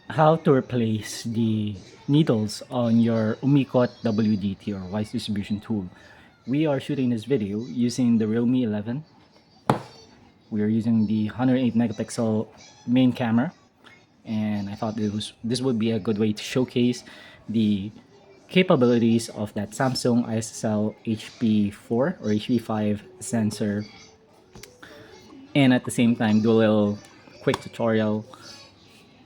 How to replace the needles on your Umikot WDT or wise distribution tool. We are shooting this video using the Realme 11. We are using the 108 megapixel main camera, and I thought this would be a good way to showcase the capabilities of that Samsung ISOCELL HP4 or HP5 sensor, and at the same time do a little quick tutorial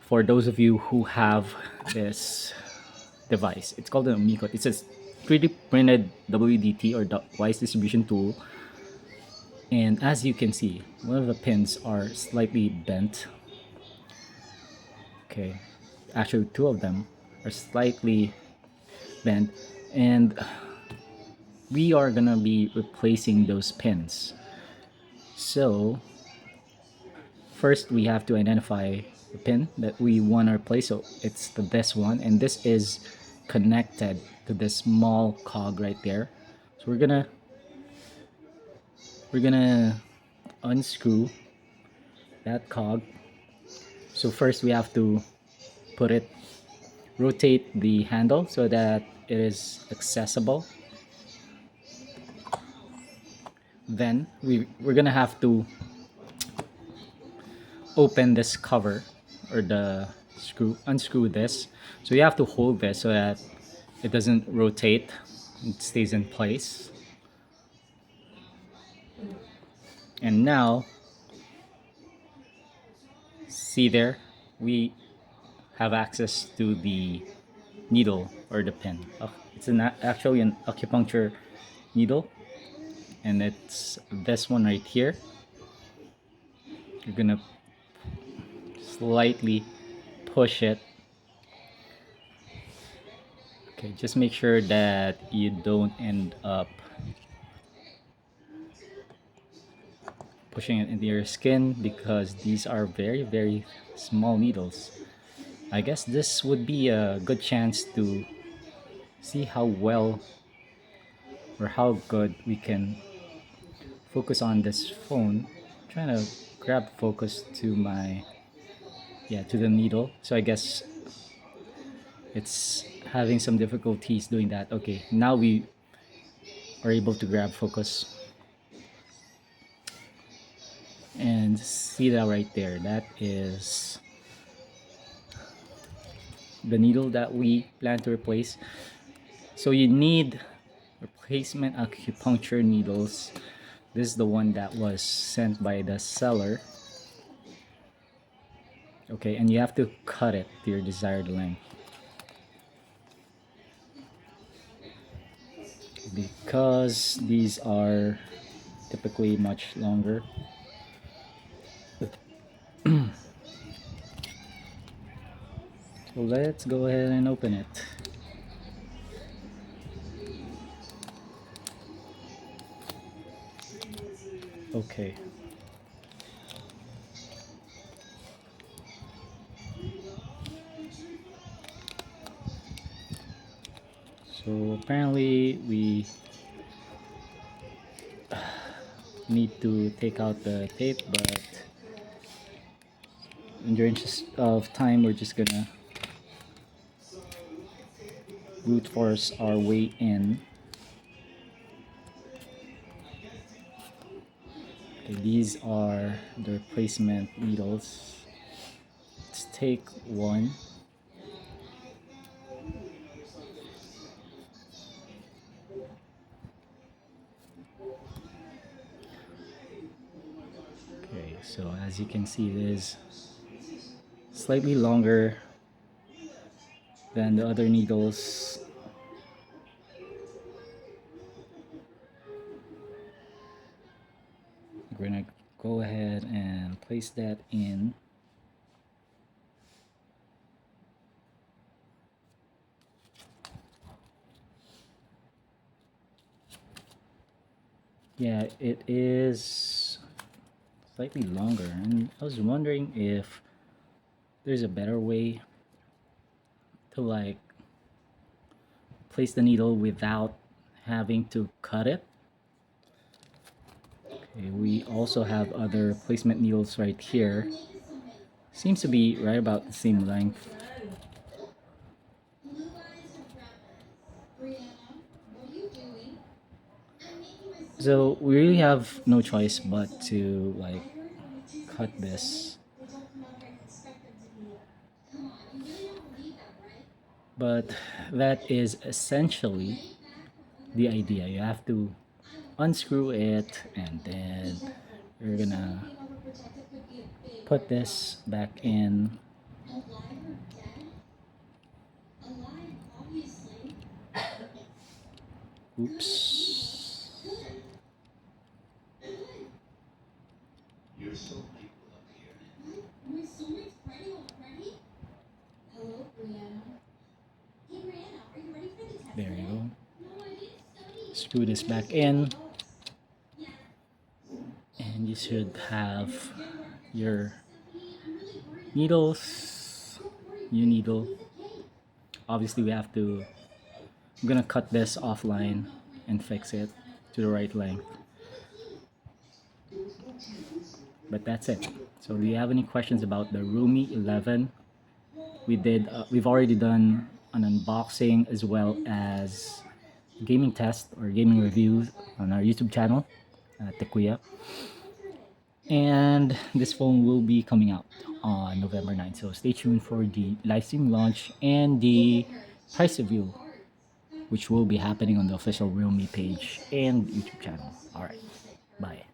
for those of you who have this device. It's called an Umikot. It's a 3D printed WDT or wise distribution tool. And as you can see, one of the pins are slightly bent. Okay, actually two of them are slightly bent, and we are gonna be replacing those pins. So first we have to identify the pin that we want to replace. So it's this one, and this is connected to this small cog right there. So we're gonna unscrew that cog. So first we have to rotate the handle so that it is accessible. Then we're gonna have to open this cover or the unscrew this. So you have to hold this so that it doesn't rotate, it stays in place. And now, see there, we have access to the needle or the pin. It's actually an acupuncture needle, and it's this one right here. You're gonna slightly push it. Okay, just make sure that you don't end up pushing it into your skin, because these are very, very small needles. I guess this would be a good chance to see how well or how good we can focus on this phone. I'm trying to grab focus to to the needle. So I guess it's having some difficulties doing that. Okay, now we are able to grab focus. And see that right there, that is the needle that we plan to replace. So you need replacement acupuncture needles. This is the one that was sent by the seller. Okay, and you have to cut it to your desired length, because these are typically much longer. So let's go ahead and open it. Okay. So apparently we need to take out the tape, but in the interest of time, we're just gonna brute force our way in. Okay, these are the replacement needles. Let's take one. Okay, so as you can see, it is slightly longer than the other needles. We're gonna go ahead and place that in. Yeah, it is slightly longer, and I was wondering if there's a better way to like place the needle without having to cut it. Okay, we also have other placement needles right here. Seems to be right about the same length. So we really have no choice but to like cut this. But that is essentially the idea. You have to unscrew it and then you're gonna put this back in. Oops. There you go. Screw this back in. And you should have your needles, new needle. Obviously we have to, I'm gonna cut this offline and fix it to the right length. But that's it. So do you have any questions about the Realme 11? We've already done an unboxing as well as gaming test or gaming review on our YouTube channel, Tekuya. And this phone will be coming out on November 9th. So stay tuned for the live stream launch and the price review, which will be happening on the official Realme page and YouTube channel. All right, bye.